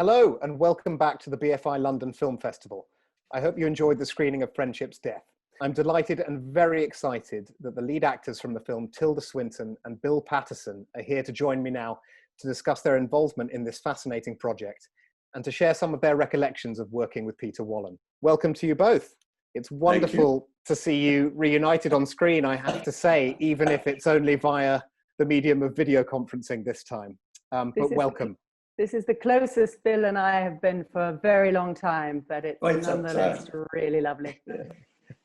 Hello and welcome back to the BFI London Film Festival. I hope you enjoyed the screening of Friendship's Death. I'm delighted and very excited that the lead actors from the film, Tilda Swinton and Bill Paterson, are here to join me now to discuss their involvement in this fascinating project and to share some of their recollections of working with Peter Wollen. Welcome to you both. It's wonderful to see you reunited on screen, I have to say, even if it's only via the medium of video conferencing this time. But welcome. This is the closest Bill and I have been for a very long time, but it's nonetheless really lovely. Yeah.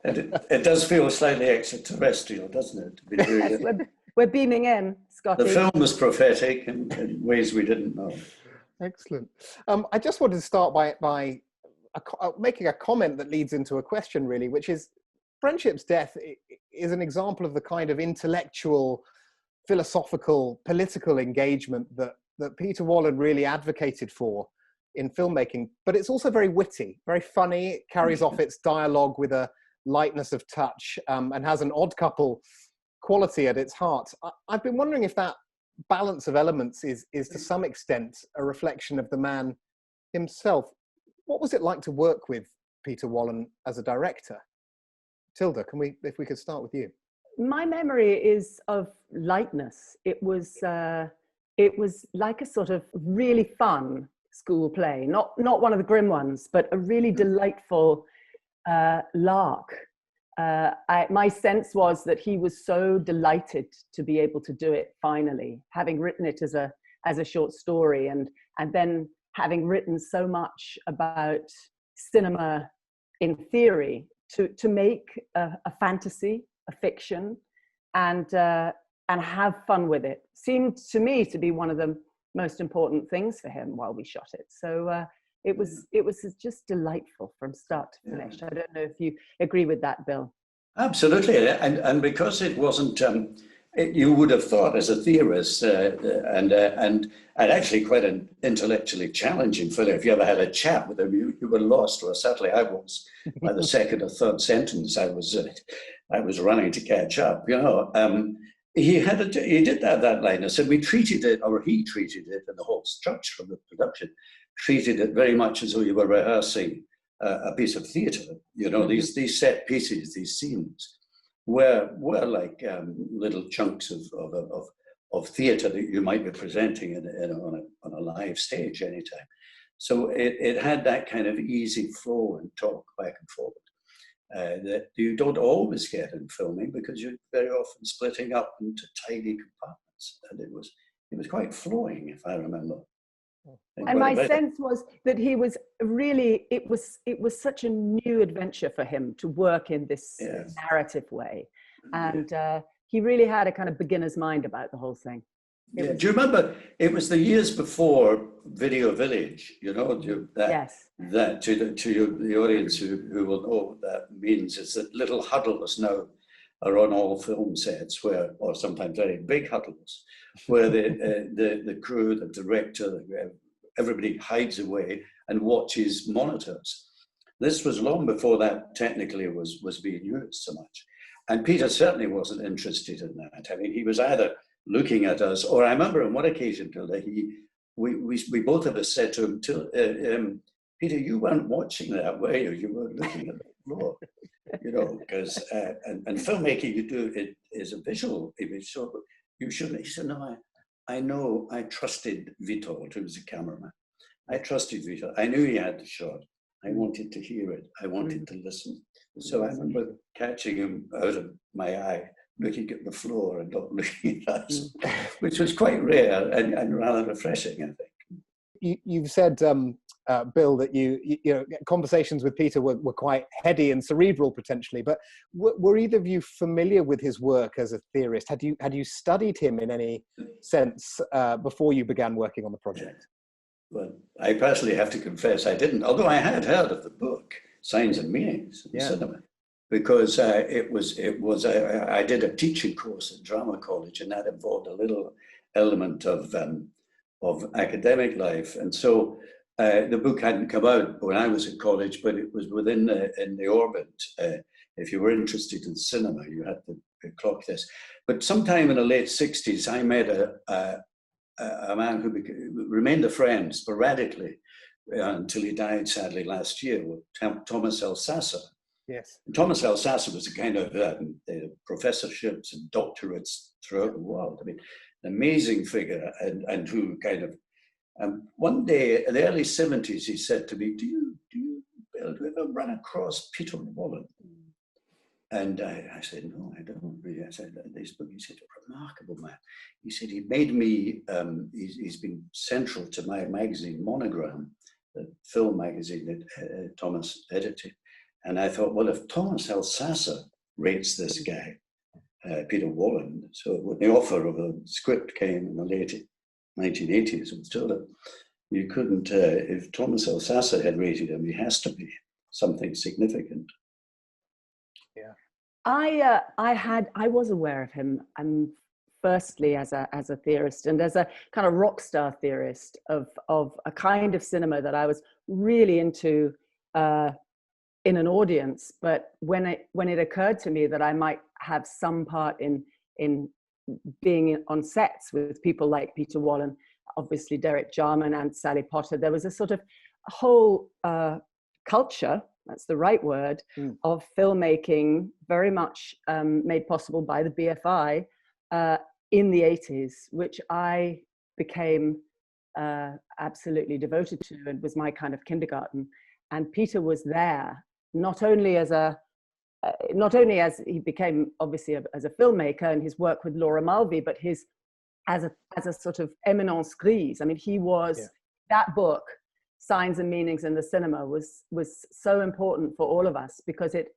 And it does feel slightly extraterrestrial, doesn't it? To be doing it. We're beaming in, Scotty. The film was prophetic in ways we didn't know. Excellent. I just wanted to start by making a comment that leads into a question, really, which is Friendship's Death is an example of the kind of intellectual, philosophical, political engagement that Peter Wollen really advocated for in filmmaking, but it's also very witty, very funny. It carries off its dialogue with a lightness of touch and has an odd couple quality at its heart. I've been wondering if that balance of elements is to some extent a reflection of the man himself. What was it like to work with Peter Wollen as a director? Tilda, if we could start with you. My memory is of lightness. It was like a sort of really fun school play, not one of the grim ones, but a really delightful lark. My sense was that he was so delighted to be able to do it finally, having written it as a short story, and then having written so much about cinema in theory, to make a fantasy, a fiction, and have fun with it seemed to me to be one of the most important things for him while we shot it. So it was just delightful from start to finish. I don't know if you agree with that, Bill. Absolutely, and because it wasn't, you would have thought as a theorist, and actually quite an intellectually challenging film. If you ever had a chat with him, you were lost, or certainly I was. By the second or third sentence, I was running to catch up. You know. He did that lightness, and we treated it, or he treated it, and the whole structure of the production treated it very much as though you were rehearsing a piece of theatre. You know, these set pieces, these scenes, were like little chunks of theatre that you might be presenting on a live stage anytime. So it had that kind of easy flow and talk back and forward. That you don't always get in filming, because you're very often splitting up into tiny compartments, and it was quite flowing, if I remember. And my sense was that he was really, it was such a new adventure for him to work in this narrative way, and he really had a kind of beginner's mind about the whole thing. Do you remember, it was the years before Video Village, you know, that to the audience who will know what that means, is that little huddles now are on all film sets, or sometimes very big huddles, where the crew, the director, everybody hides away and watches monitors. This was long before that technically was being used so much. And Peter certainly wasn't interested in that. I mean, he was either looking at us, or I remember on one occasion, Tilda, we both of us said to him, Peter, you weren't watching that, were you? You were looking at the floor, you know, because, and filmmaking, you do it is a visual image, so you shouldn't. He said, no, I know, I trusted Witold, who was a cameraman. I trusted Witold. I knew he had the shot. I wanted to hear it. I wanted to listen. So I remember catching him out of my eye, looking at the floor and not looking at us, which was quite rare and rather refreshing, I think. You've said, Bill, that you know, conversations with Peter were quite heady and cerebral potentially, but were either of you familiar with his work as a theorist? Had you studied him in any sense before you began working on the project? Well, I personally have to confess I didn't, although I had heard of the book, Signs and Meanings in Cinema. Because I did a teaching course at drama college, and that involved a little element of academic life. And so the book hadn't come out when I was at college, but it was in the orbit. If you were interested in cinema, you had to clock this. But sometime in the late 60s, I met a man who remained a friend sporadically, until he died sadly last year, Thomas Elsasser. Yes. And Thomas Elsasser was a kind of professorships and doctorates throughout the world. I mean, an amazing figure, and who kind of, one day in the early 70s, he said to me, do you ever run across Peter Wollen? And I said, no, I don't really. I said, this book, he said, a remarkable man. He said, he made me, he's been central to my magazine, Monogram, the film magazine that Thomas edited. And I thought, well, if Thomas Elsasser rates this guy, Peter Wollen, so when the offer of a script came in the late 1980s with Tilda, you couldn't, if Thomas Elsasser had rated him, he has to be something significant. Yeah. I was aware of him, firstly as a theorist and as a kind of rock star theorist of a kind of cinema that I was really into in an audience. But when it occurred to me that I might have some part in being on sets with people like Peter Wollen, obviously Derek Jarman and Sally Potter, there was a sort of whole culture, that's the right word, of filmmaking, very much made possible by the BFI in the 80s, which I became absolutely devoted to and was my kind of kindergarten. And Peter was there, not only as he became obviously as a filmmaker and his work with Laura Mulvey, but as a sort of éminence grise. I mean, he was, that book, Signs and Meanings in the Cinema, was so important for all of us, because it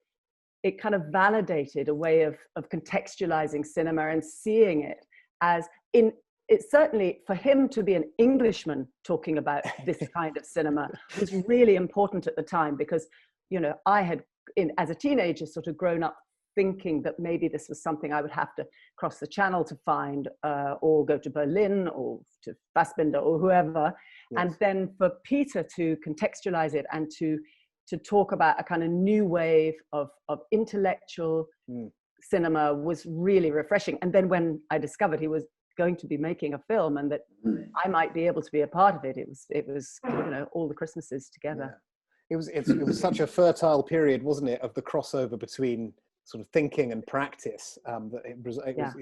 kind of validated a way of contextualizing cinema and seeing it as it's certainly, for him to be an Englishman talking about this kind of cinema was really important at the time, because, you know, I had, as a teenager, sort of grown up thinking that maybe this was something I would have to cross the channel to find, or go to Berlin or to Fassbinder or whoever. Yes. And then for Peter to contextualize it and to talk about a kind of new wave of intellectual cinema was really refreshing. And then when I discovered he was going to be making a film and that I might be able to be a part of it, it was you know, all the Christmases together. Yeah. It was such a fertile period, wasn't it, of the crossover between sort of thinking and practice. That it was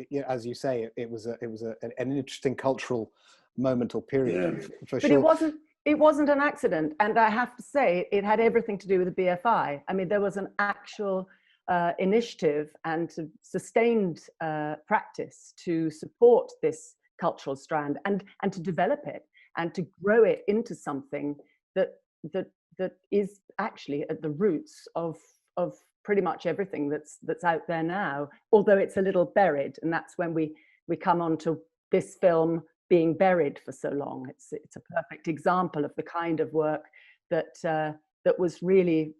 you know, as you say, it was an interesting cultural moment or period, for sure. But it wasn't an accident, and I have to say it had everything to do with the BFI. I mean, there was an actual initiative and sustained practice to support this cultural strand and to develop it and to grow it into something that is actually at the roots of pretty much everything that's out there now, although it's a little buried. And that's when we come on to this film being buried for so long. It's a perfect example of the kind of work that was really,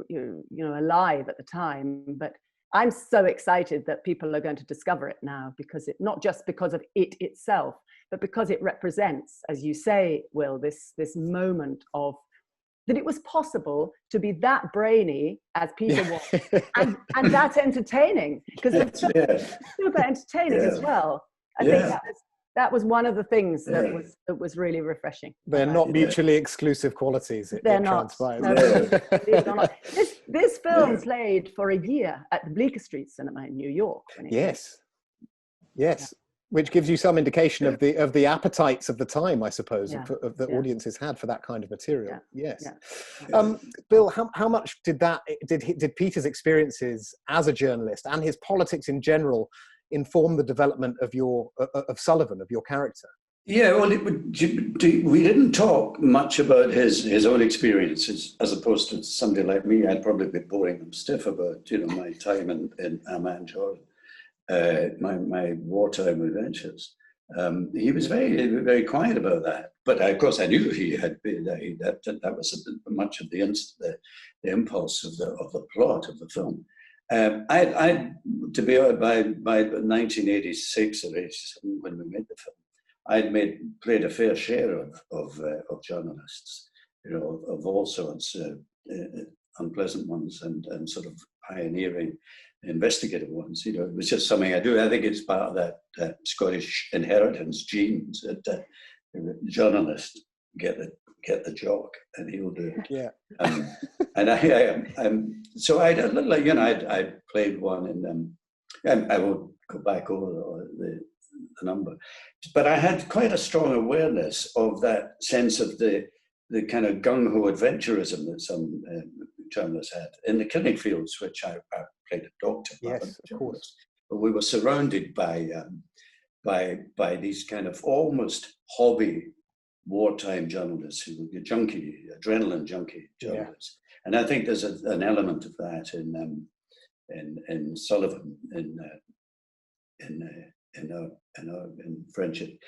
you know, alive at the time. But I'm so excited that people are going to discover it now, because not just because of it itself, but because it represents, as you say, Will, this moment of that it was possible to be that brainy as Peter was, and that entertaining, because it's super entertaining as well. I think that was one of the things that was really refreshing. They're not mutually exclusive qualities. They're not. No, this film played for a year at the Bleecker Street Cinema in New York. Yes. Which gives you some indication of the appetites of the time, I suppose, of the audiences had for that kind of material. Yes. Bill, how much did Peter's experiences as a journalist and his politics in general inform the development of Sullivan, of your character? Yeah, well, we didn't talk much about his own experiences, as opposed to somebody like me. I'd probably be boring him stiff about, you know, my time in Amman, Jordan. My wartime adventures. He was very, very quiet about that. But of course, I knew he had been. That was much of the impulse of the plot of the film. To be honest, by 1986 or 87, when we made the film, I'd played a fair share of journalists, you know, of all sorts, unpleasant ones and sort of pioneering, investigative ones. You know, it was just something I do. I think it's part of that Scottish inheritance genes that journalists get get the jock, and he'll do it. Yeah. And so I played one, and I won't go back over the number, but I had quite a strong awareness of that sense of the kind of gung-ho adventurism that some journalists had. In the Killing Fields, which I played a doctor, yes, of course. but we were surrounded by these kind of almost hobby wartime journalists who were adrenaline junkie journalists. Yeah. And I think there's an element of that in Sullivan, in Friendship.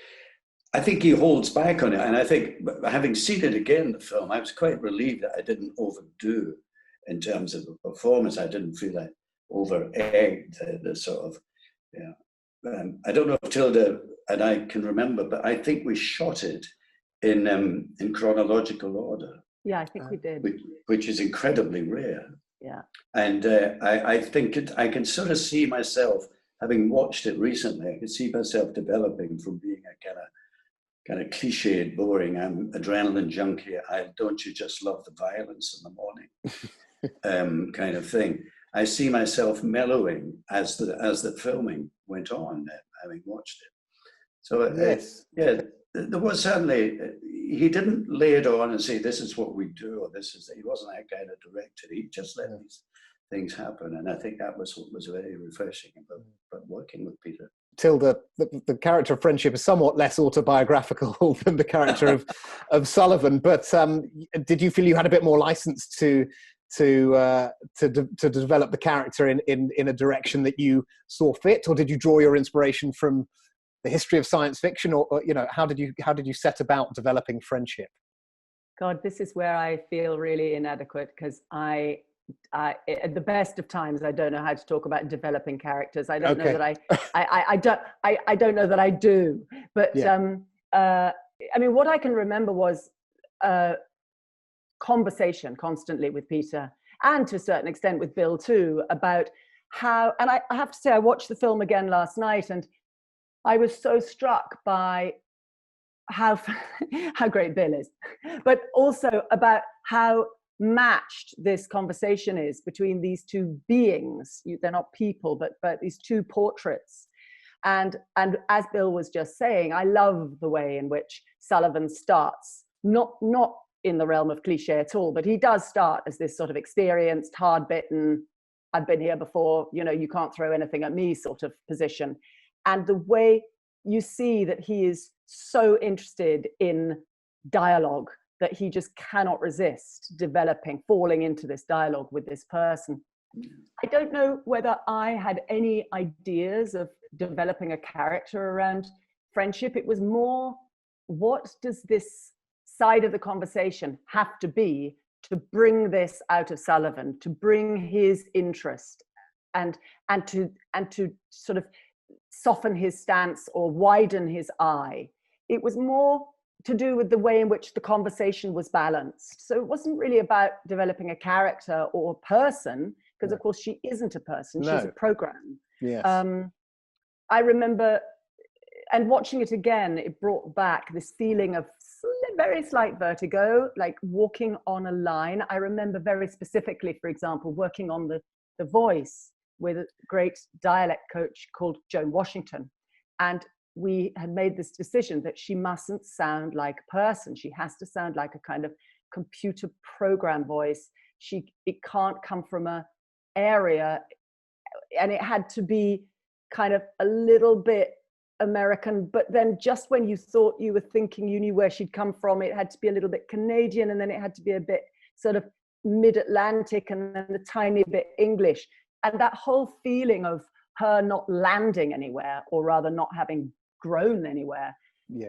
I think he holds back on it, and I think, having seen it again, the film, I was quite relieved that I didn't overdo in terms of the performance. I didn't feel like over-egged the sort of, I don't know if Tilda and I can remember, but I think we shot it in chronological order. Yeah, I think we did. Which is incredibly rare. Yeah. And I think I can sort of see myself, having watched it recently, I can see myself developing from being a kind of cliched, boring, I'm adrenaline junkie, don't you just love the violence in the morning kind of thing. I see myself mellowing as the filming went on, having watched it. So yes. There was certainly, he didn't lay it on and say, this is what we do, or he wasn't that kind of director. He just let these things happen. And I think that was what was very refreshing about working with Peter. Tilda, the character of Friendship is somewhat less autobiographical than the character of Sullivan, but did you feel you had a bit more license to develop the character in a direction that you saw fit, or did you draw your inspiration from the history of science fiction, or how did you set about developing Friendship? God, this is where I feel really inadequate, because I at the best of times, I don't know how to talk about developing characters. I don't know that I don't know that I do. But yeah. I mean, what I can remember was conversation constantly with Peter, and to a certain extent with Bill too, about how. And I have to say, I watched the film again last night, and I was so struck by how great Bill is, but also about how matched this conversation is between these two beings. They're not people, but these two portraits. And as Bill was just saying, I love the way in which Sullivan starts, not in the realm of cliche at all, but he does start as this sort of experienced, hard-bitten, I've been here before, you can't throw anything at me sort of position. And the way you see that he is so interested in dialogue that he just cannot resist falling into this dialogue with this person. I don't know whether I had any ideas of developing a character around Friendship. It was more, what does this side of the conversation have to be to bring this out of Sullivan, to bring his interest and to sort of soften his stance or widen his eye. It was more to do with the way in which the conversation was balanced. So it wasn't really about developing a character or a person, because of course she isn't a person, she's a program. Yes. I remember, and watching it again, it brought back this feeling of very slight vertigo, like walking on a line. I remember very specifically, for example, working on the voice with a great dialect coach called Joan Washington. And we had made this decision that she mustn't sound like a person. She has to sound like a kind of computer program voice. It can't come from an area, and it had to be kind of a little bit American, but then just when you thought you were thinking you knew where she'd come from, it had to be a little bit Canadian, and then it had to be a bit sort of mid-Atlantic, and then a tiny bit English. And that whole feeling of her not landing anywhere, or rather not having grown anywhere,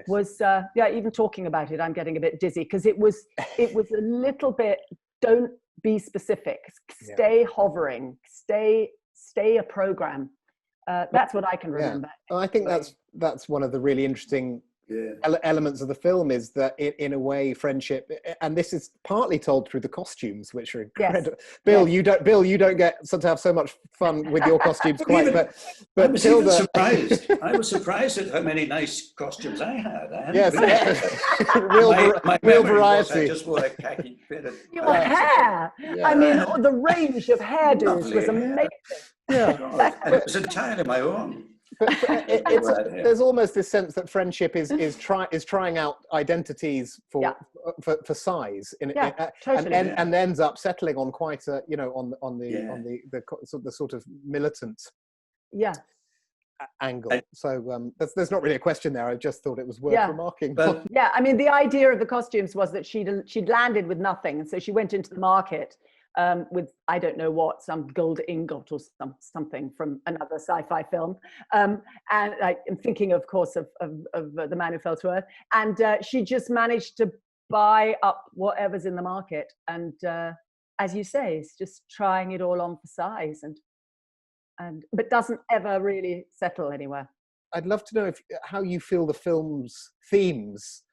was even talking about it, I'm getting a bit dizzy, because it was a little bit, don't be specific, stay hovering, stay a program. That's what I can remember. I think that's one of the really interesting elements of the film is that in a way friendship, and this is partly told through the costumes, which are incredible. Yes. Bill, you don't get to have so much fun with your costumes quite, but I was Tilda... even surprised. I was surprised at how many nice costumes I had. My real Was variety. I just wore a khaki fitted. Your hair. Yeah. I mean, the range of hairdos was amazing. Yeah. And it was entirely my own. But there's almost this sense that friendship is trying out identities for size, totally. And ends up settling on quite a on the sort of militant angle. So there's not really a question there. I just thought it was worth remarking. But, I mean, the idea of the costumes was that she'd landed with nothing, and so she went into the market with, I don't know what, some gold ingot or something from another sci-fi film. And I'm thinking, of course, of The Man Who Fell to Earth. And she just managed to buy up whatever's in the market. And as you say, it's just trying it all on for size, but doesn't ever really settle anywhere. I'd love to know how you feel the film's themes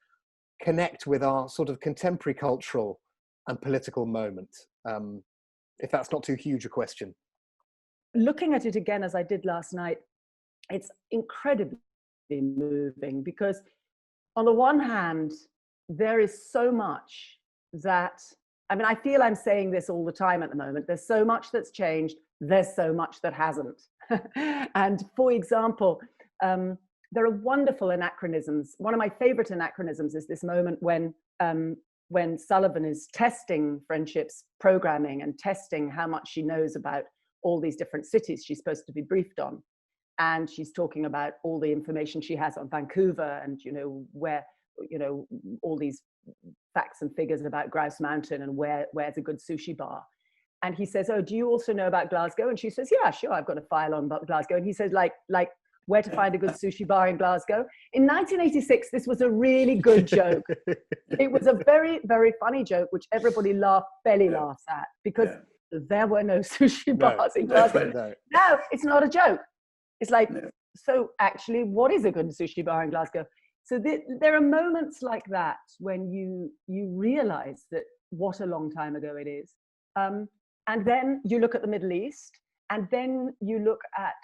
connect with our sort of contemporary cultural and political moment, if that's not too huge a question. Looking at it again, as I did last night, it's incredibly moving because on the one hand, there is so much that, I mean, I feel I'm saying this all the time at the moment. There's so much that's changed. There's so much that hasn't. And for example, there are wonderful anachronisms. One of my favorite anachronisms is this moment when Sullivan is testing Friendship's programming and testing how much she knows about all these different cities she's supposed to be briefed on. And she's talking about all the information she has on Vancouver and, where, all these facts and figures about Grouse Mountain and where's a good sushi bar. And he says, oh, do you also know about Glasgow? And she says, yeah, sure, I've got a file on Glasgow. And he says, like where to find a good sushi bar in Glasgow. In 1986, this was a really good joke. It was a very, very funny joke, which everybody belly laughs at, because there were no sushi bars in Glasgow. No, it's not a joke. It's like, so actually, what is a good sushi bar in Glasgow? So there are moments like that when you realize that what a long time ago it is. And then you look at the Middle East, and then you look at,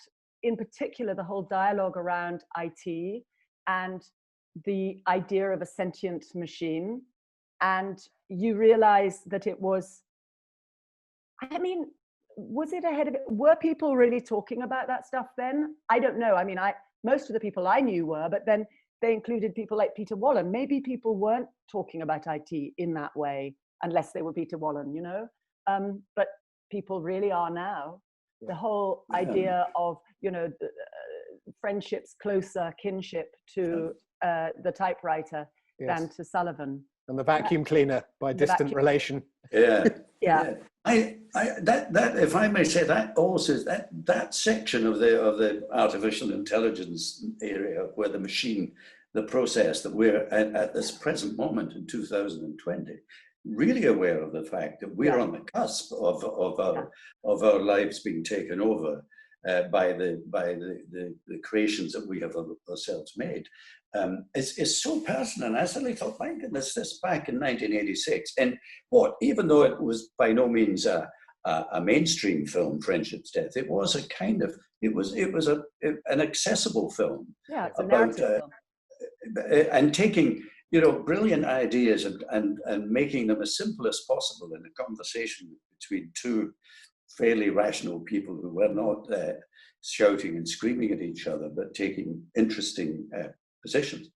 in particular, the whole dialogue around IT and the idea of a sentient machine. And you realize that it was, I mean, was it ahead of it? Were people really talking about that stuff then? I don't know. I mean, most of the people I knew were, but then they included people like Peter Wollen. Maybe people weren't talking about IT in that way, unless they were Peter Wollen, but people really are now. The whole idea of, friendship's closer kinship to the typewriter than to Sullivan. And the vacuum cleaner by distant relation. Yeah. That if I may say, that also that section of the artificial intelligence area where the process that we're at this present moment in 2020, really aware of the fact that we're on the cusp of our lives being taken over by the creations that we have ourselves made. It's so personal. And I suddenly thought, my goodness, this back in 1986, and even though it was by no means a mainstream film, Friendship's Death, it was a kind of, it was an accessible film. Yeah, it's a narrative film. And taking brilliant ideas and making them as simple as possible in a conversation between two fairly rational people who were not shouting and screaming at each other, but taking interesting positions.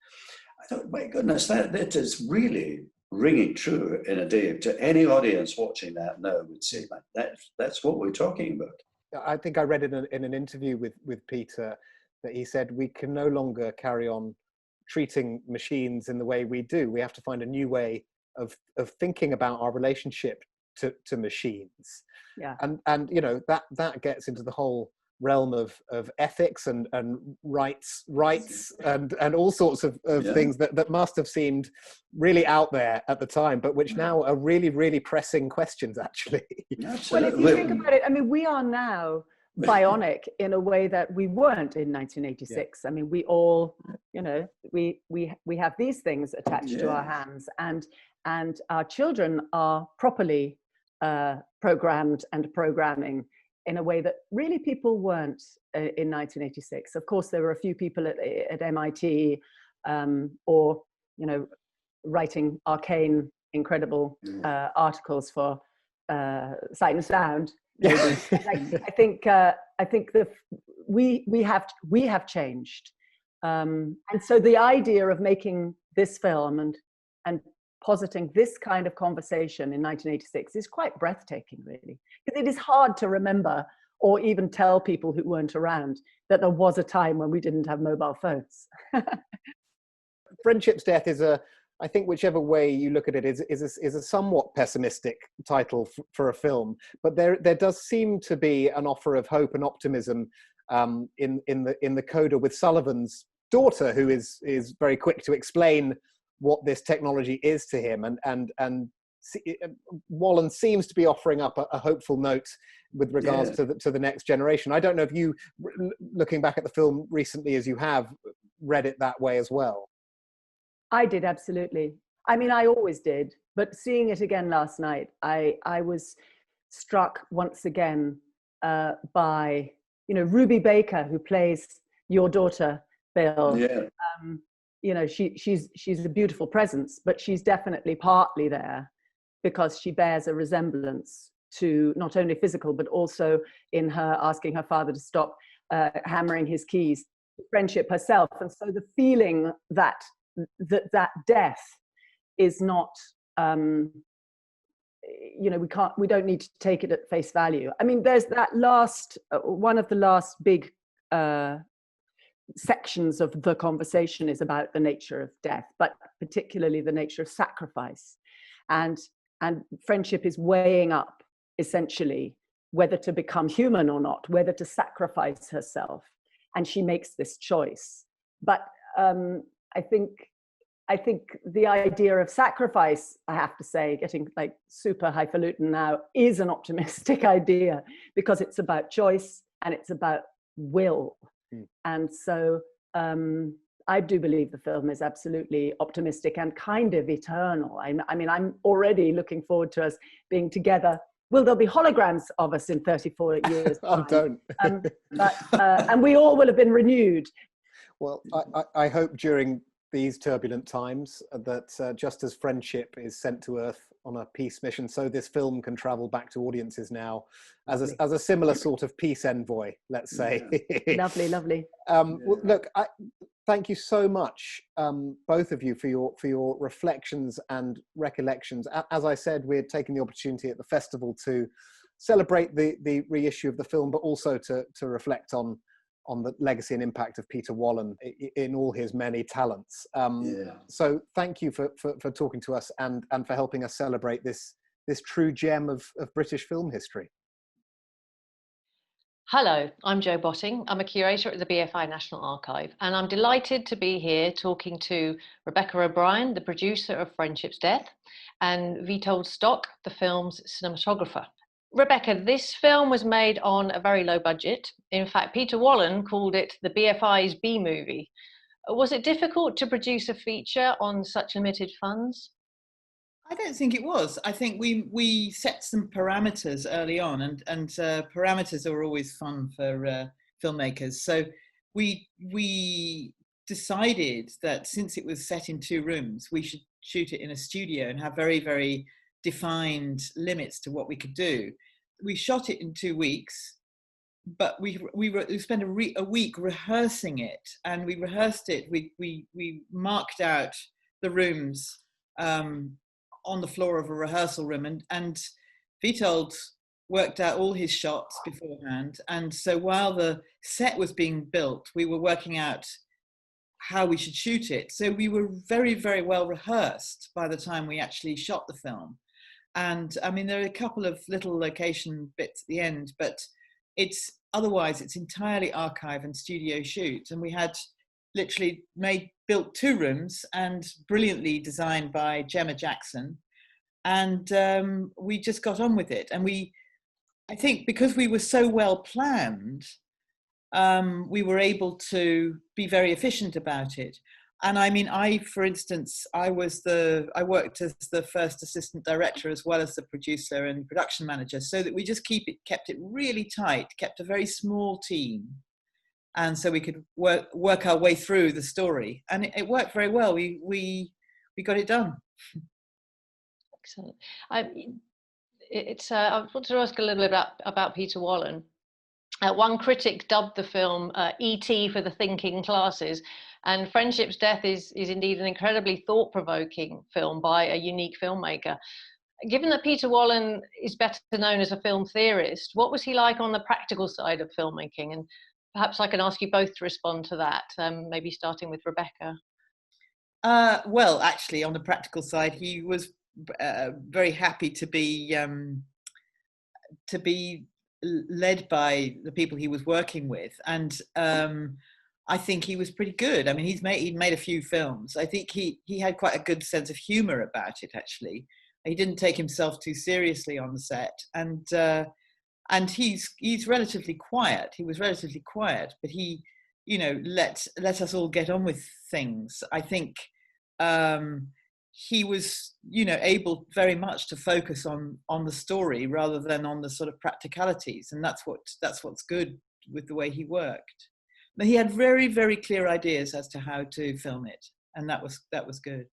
I thought, my goodness, that is really ringing true in a day. To any audience watching that now would say, that's what we're talking about. I think I read in an interview with Peter that he said, we can no longer carry on treating machines in the way we do. We have to find a new way of thinking about our relationship to machines. Yeah. And that gets into the whole realm of ethics and rights and all sorts of things that must have seemed really out there at the time, but which now are really, really pressing questions, actually. Well, if you think about it, I mean, we are now bionic in a way that we weren't in 1986. I mean, we all, we have these things attached to our hands, and our children are properly programmed and programming in a way that really people weren't in 1986. Of course, there were a few people at MIT or, writing arcane, incredible articles for Sight and Sound. I think we have changed, and so the idea of making this film and positing this kind of conversation in 1986 is quite breathtaking, really, because it is hard to remember or even tell people who weren't around that there was a time when we didn't have mobile phones. Friendship's Death is I think whichever way you look at it is a somewhat pessimistic title for a film, but there does seem to be an offer of hope and optimism in the coda with Sullivan's daughter, who is very quick to explain what this technology is to him, and Wollen seems to be offering up a hopeful note with regards to the next generation. I don't know if you, looking back at the film recently as you have, read it that way as well. I did, absolutely. I mean, I always did, but seeing it again last night, I was struck once again by, Ruby Baker, who plays your daughter, Bill. Yeah. She's a beautiful presence, but she's definitely partly there because she bears a resemblance to not only physical, but also in her asking her father to stop hammering his keys, friendship herself. And so the feeling that death is not, we don't need to take it at face value. I mean, there's that one of the last big sections of the conversation is about the nature of death, but particularly the nature of sacrifice. And friendship is weighing up, essentially, whether to become human or not, whether to sacrifice herself. And she makes this choice. But I think the idea of sacrifice, I have to say, getting like super highfalutin now, is an optimistic idea because it's about choice and it's about will. And so I do believe the film is absolutely optimistic and kind of eternal. I mean, I'm already looking forward to us being together. Will there be holograms of us in 34 years? Oh, don't. And we all will have been renewed. Well, I hope during these turbulent times that just as friendship is sent to Earth on a peace mission, so this film can travel back to audiences now as a similar sort of peace envoy, let's say. Lovely. Well, look, thank you so much, both of you, for your reflections and recollections. As I said, we're taking the opportunity at the festival to celebrate the reissue of the film, but also to reflect on the legacy and impact of Peter Wollen in all his many talents. So thank you for talking to us and for helping us celebrate this true gem of British film history. Hello, I'm Jo Botting. I'm a curator at the BFI National Archive, and I'm delighted to be here talking to Rebecca O'Brien, the producer of Friendship's Death, and Witold Stok, the film's cinematographer. Rebecca, this film was made on a very low budget. In fact, Peter Wollen called it the BFI's B-movie. Was it difficult to produce a feature on such limited funds? I don't think it was. I think we set some parameters early on, and parameters are always fun for filmmakers. So we decided that since it was set in 2 rooms, we should shoot it in a studio and have very, very defined limits to what we could do. We shot it in 2 weeks, but we spent a week rehearsing it, and we rehearsed it. We marked out the rooms on the floor of a rehearsal room, and Witold worked out all his shots beforehand. And so while the set was being built, we were working out how we should shoot it. So we were very, very well rehearsed by the time we actually shot the film. And I mean, there are a couple of little location bits at the end, but otherwise it's entirely archive and studio shoot. And we had literally built 2 rooms, and brilliantly designed by Gemma Jackson. And we just got on with it. And I think because we were so well planned, we were able to be very efficient about it. And I mean, for instance, I worked as the first assistant director as well as the producer and production manager, so that we just kept it really tight, kept a very small team. And so we could work our way through the story. And it worked very well. We got it done. Excellent. I want to ask a little bit about Peter Wollen. One critic dubbed the film E.T. for the thinking classes, and Friendship's Death is indeed an incredibly thought-provoking film by a unique filmmaker. Given that Peter Wollen is better known as a film theorist, what was he like on the practical side of filmmaking? And perhaps I can ask you both to respond to that, maybe starting with Rebecca. Well, actually, on the practical side, he was very happy to be led by the people he was working with, and I think he was pretty good. I mean, he'd made a few films. I think he had quite a good sense of humor about it. Actually, he didn't take himself too seriously on the set, and he's relatively quiet. He was relatively quiet, but he, let us all get on with things. I think he was, able very much to focus on the story rather than on the sort of practicalities, and that's what's good with the way he worked. But he had very, very clear ideas as to how to film it, and that was good.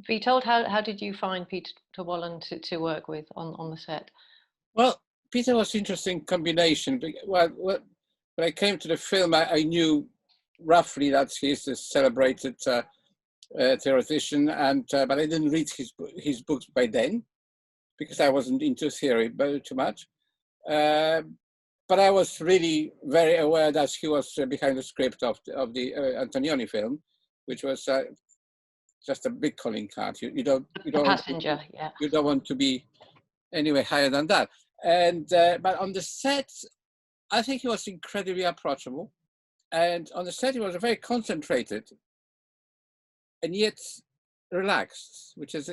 Witold, how did you find Peter Wollen to work with on the set? Well, Peter was an interesting combination. Well, when I came to the film, I knew roughly that he's a celebrated theoretician, but I didn't read his books by then because I wasn't into theory very too much. But I was really very aware that he was behind the script of the Antonioni film, which was just a big calling card. You don't Passenger, yeah. You don't want to be anyway higher than that. And but on the set, I think he was incredibly approachable, and on the set he was very concentrated and yet relaxed, which is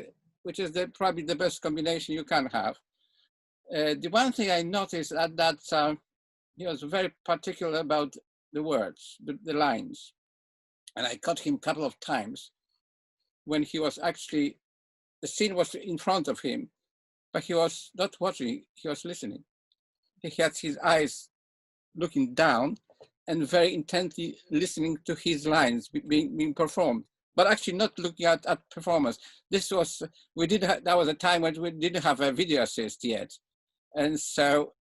probably the best combination you can have. The one thing I noticed that he was very particular about the words, the lines, and I caught him a couple of times when he was actually, the scene was in front of him, but he was not watching, he was listening. He had his eyes looking down and very intently listening to his lines being performed, but actually not looking at performance. That was a time when we didn't have a video assist yet. And so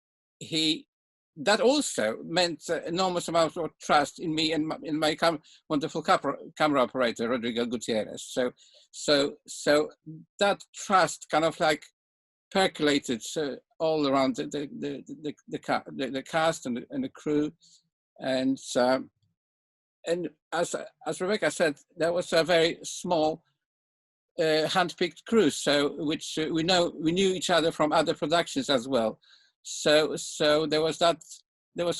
that also meant enormous amount of trust in me and in my wonderful camera operator, Rodrigo Gutierrez. So that trust kind of like percolated all around the cast and the crew, and as Rebecca said, that was a very small hand-picked crew, so which we knew each other from other productions as well. So there was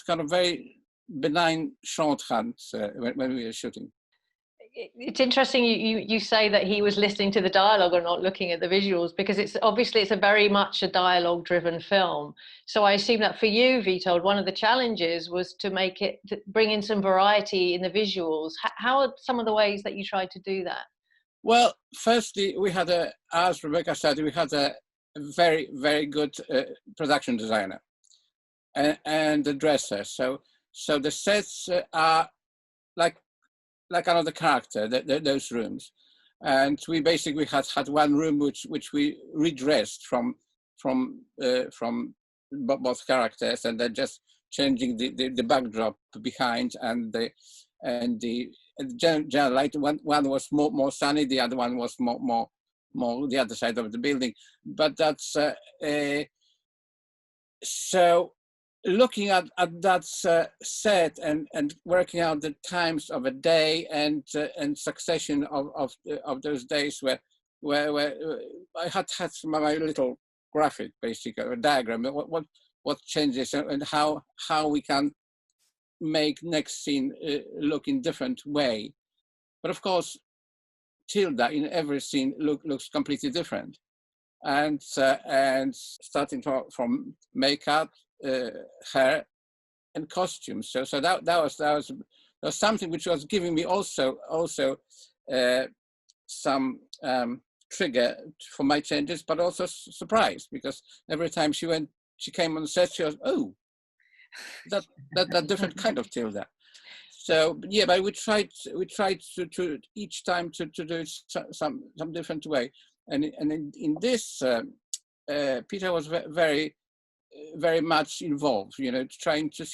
kind of very benign shorthand when we were shooting. It's interesting you say that he was listening to the dialogue or not looking at the visuals, because it's a very much a dialogue driven film. So I assume that for you, Witold, one of the challenges was to bring in some variety in the visuals. How are some of the ways that you tried to do that? Well, firstly, we had as Rebecca said, we had a very, very good production designer and the dresser. So the sets are like another character, those rooms. And we basically had one room which we redressed from both characters, and then just changing the backdrop behind and the general light. One was more sunny, the other one was more the other side of the building. But that's so looking at that set and working out the times of a day and succession of those days where I had my little graphic, basically a diagram, what changes and how we can make next scene look in different way. But of course, Tilda in every scene looks completely different. and starting from makeup, hair, and costumes. So that was something which was giving me also some trigger for my changes, but also surprise, because every time she came on set, she was, oh, that different kind of Tilda. So yeah, but we tried to each time to do it some different way, and in this Peter was very much involved, trying to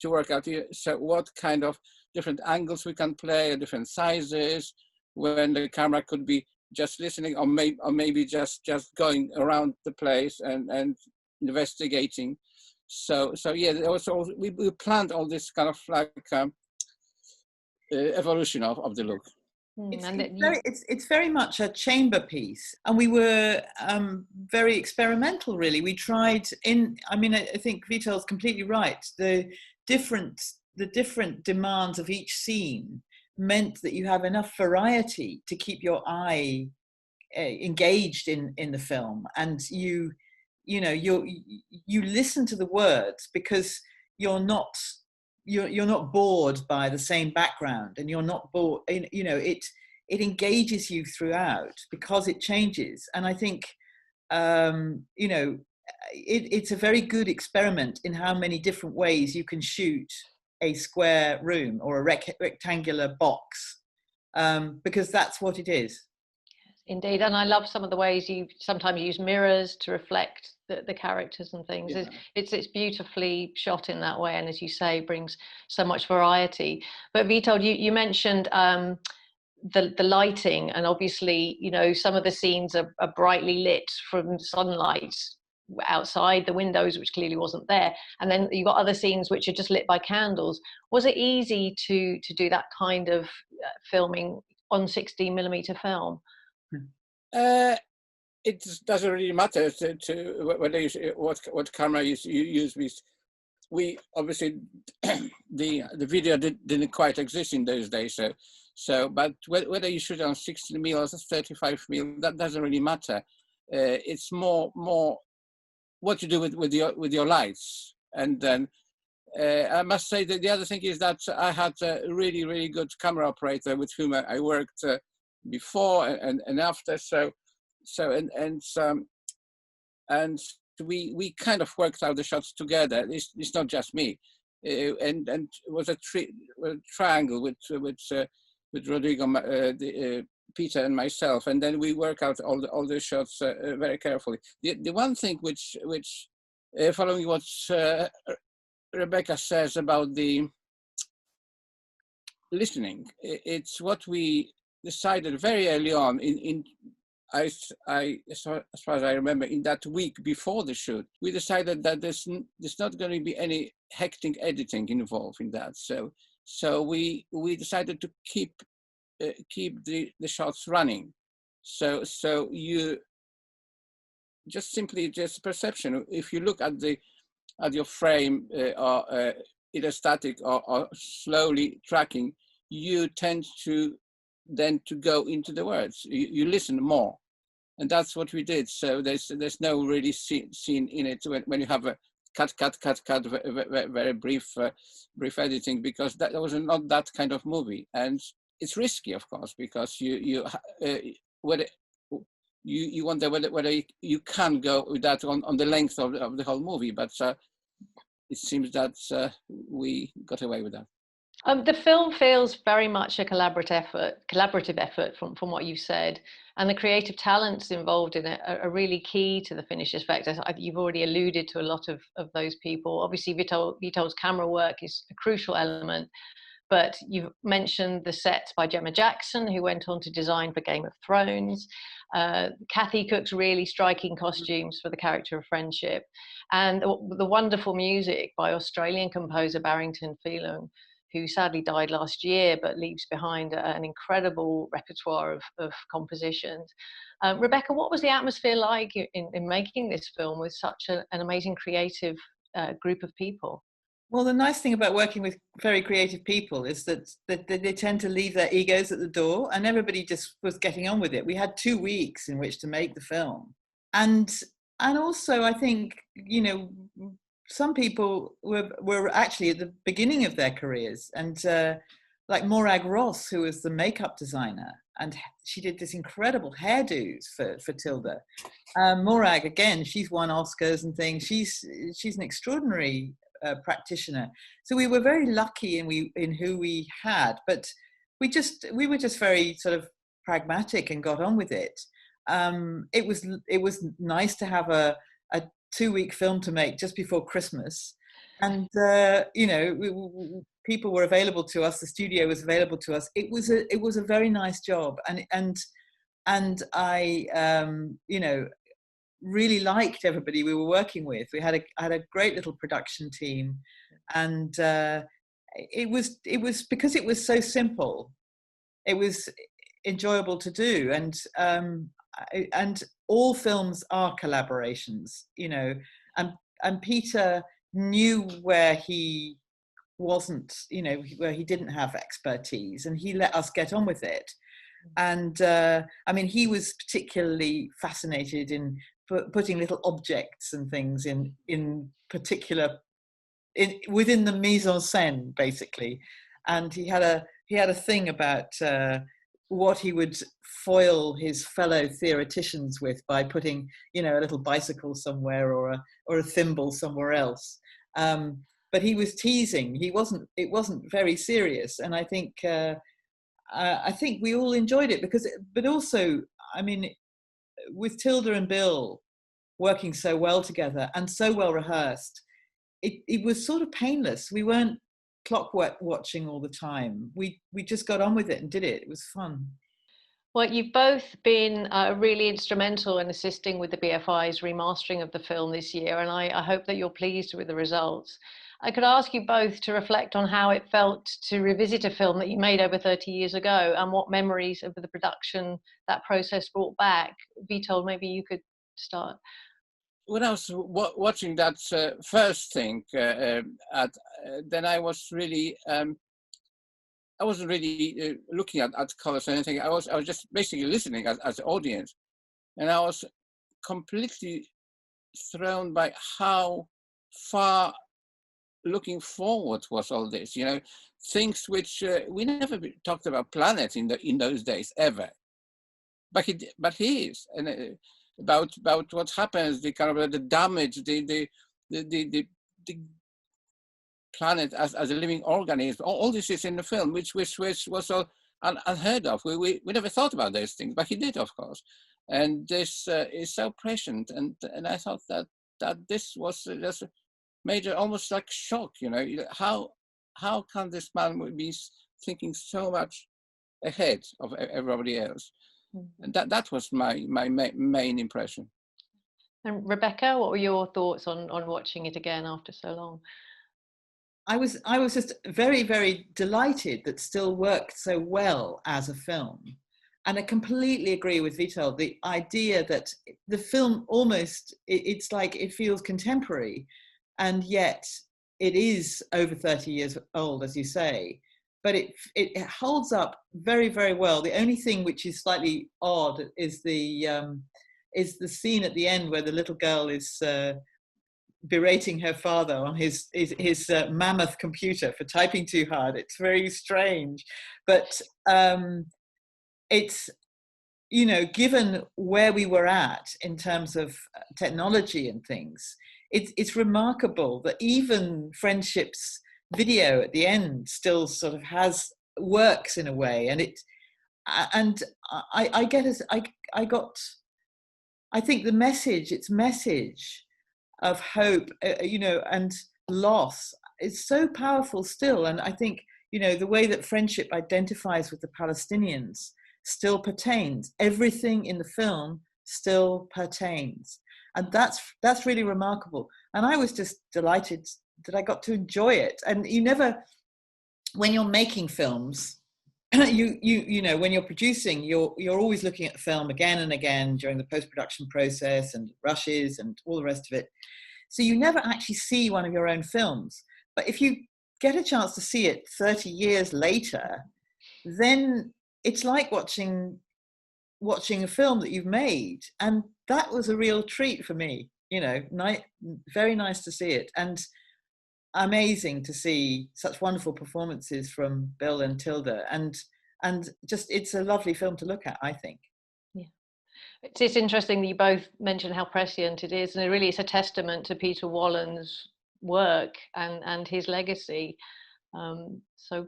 work out so what kind of different angles we can play, different sizes, when the camera could be just listening, or maybe just going around the place and investigating. So yeah, there was also, we planned all this kind of like evolution of the look. It's very much a chamber piece, and we were very experimental, really. We tried I think Witold's completely right. The different demands of each scene meant that you have enough variety to keep your eye engaged in the film, and you listen to the words, because you're not bored by the same background, and you're not bored, it engages you throughout because it changes. And I think it's a very good experiment in how many different ways you can shoot a square room or a rectangular box, because that's what it is. Indeed, and I love some of the ways you sometimes use mirrors to reflect the characters and things. Yeah. It's beautifully shot in that way, and as you say, brings so much variety. But Witold, you mentioned the lighting, and obviously, some of the scenes are brightly lit from sunlight outside the windows, which clearly wasn't there, and then you've got other scenes which are just lit by candles. Was it easy to do that kind of filming on 16mm film? It doesn't really matter to whether what camera you use. We obviously the video didn't quite exist in those days, so but whether you shoot on 16mm or 35mm, that doesn't really matter. It's more what you do with your lights. And then I must say that the other thing is that I had a really good camera operator with whom I worked before and after. And we kind of worked out the shots together. It's not just me, and it was a triangle with Rodrigo, Peter, and myself, and then we work out all the shots very carefully. The one thing which following what Rebecca says about the listening, it's what we decided very early on as far as I remember, in that week before the shoot, we decided that there's not going to be any hectic editing involved in that. So we decided to keep the shots running. So you just perception. If you look at your frame, or either static or slowly tracking, you tend to go into the words. You listen more, and that's what we did. So there's no really scene in it when you have a cut, very brief editing, because that was not that kind of movie, and it's risky, of course, because you wonder whether you can go with that on the length of the whole movie, but it seems that we got away with that. The film feels very much a collaborative effort from what you said, and the creative talents involved in it are really key to the finished effect. You've already alluded to a lot of those people. Obviously, Witold's camera work is a crucial element, but you've mentioned the sets by Gemma Jackson, who went on to design for Game of Thrones, Kathy Cook's really striking costumes for the character of Friendship, and the wonderful music by Australian composer Barrington Phelan, who sadly died last year, but leaves behind an incredible repertoire of compositions. Rebecca, what was the atmosphere like in making this film with such an amazing creative group of people? Well, the nice thing about working with very creative people is that they tend to leave their egos at the door, and everybody just was getting on with it. We had 2 weeks in which to make the film. and also I think, you know, some people were actually at the beginning of their careers, and like Morag Ross, who was the makeup designer, and she did this incredible hairdos for Tilda. Morag, again, she's won Oscars and things. She's an extraordinary practitioner. So we were very lucky in who we had, but we were just very sort of pragmatic and got on with it. It was nice to have a 2-week film to make just before Christmas, and you know, people were available to us. The studio was available to us. It was a very nice job, and I you know, really liked everybody we were working with. I had a great little production team, and it was because it was so simple. It was enjoyable to do, and all films are collaborations, you know, and Peter knew where he wasn't, you know, where he didn't have expertise, and he let us get on with it. And I mean, he was particularly fascinated in putting little objects and things in particular within the mise en scène, basically. And he had a thing about what he would foil his fellow theoreticians with by putting, you know, a little bicycle somewhere or a thimble somewhere else. But he was teasing. It wasn't very serious. And I think we all enjoyed it but also, I mean, with Tilda and Bill working so well together and so well rehearsed, it was sort of painless. We weren't clockwork watching all the time. We just got on with it and did it. It was fun. Well, you've both been really instrumental in assisting with the BFI's remastering of the film this year, and I hope that you're pleased with the results. I could ask you both to reflect on how it felt to revisit a film that you made over 30 years ago, and what memories of the production that process brought back. Witold, maybe you could start. When I was watching that first thing, then I was really, I wasn't really looking at colors or anything. I was just basically listening as an audience, and I was completely thrown by how far looking forward was all this. You know, things which we never talked about planet in those days ever, but he is, and about what happens, the kind of the damage, the planet as a living organism. All this is in the film, which was all unheard of. We never thought about those things, but he did, of course. And this is so prescient. And I thought that this was just a major, almost like shock. You know, how can this man be thinking so much ahead of everybody else? And that was my main impression. And Rebecca, what were your thoughts on watching it again after so long? I was just very, very delighted that Still worked so well as a film. And I completely agree with Witold, the idea that the film almost, it's like it feels contemporary, and yet it is over 30 years old, as you say. But it holds up very, very well. The only thing which is slightly odd is the scene at the end where the little girl is berating her father on his mammoth computer for typing too hard. It's very strange, but it's, you know, given where we were at in terms of technology and things, it's remarkable that even Friendship's video at the end still sort of works in a way, and I think the message of hope, you know, and loss is so powerful still. And I think, you know, the way that Friendship identifies with the Palestinians still pertains. Everything in the film still pertains, and that's really remarkable. And I was just delighted that I got to enjoy it. And you never, when you're making films, you know, when you're producing, you're always looking at the film again and again during the post-production process and rushes and all the rest of it. So you never actually see one of your own films. But if you get a chance to see it 30 years later, then it's like watching watching a film that you've made, and that was a real treat for me. You know, very nice to see it, and amazing to see such wonderful performances from Bill and Tilda, and just it's a lovely film to look at, I think. Yeah, it's interesting that you both mentioned how prescient it is, and it really is a testament to Peter Wollen's work and his legacy. So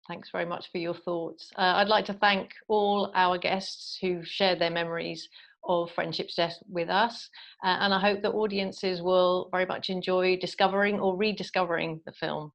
thanks very much for your thoughts. I'd like to thank all our guests who shared their memories of Friendship's Death with us, and I hope that audiences will very much enjoy discovering or rediscovering the film.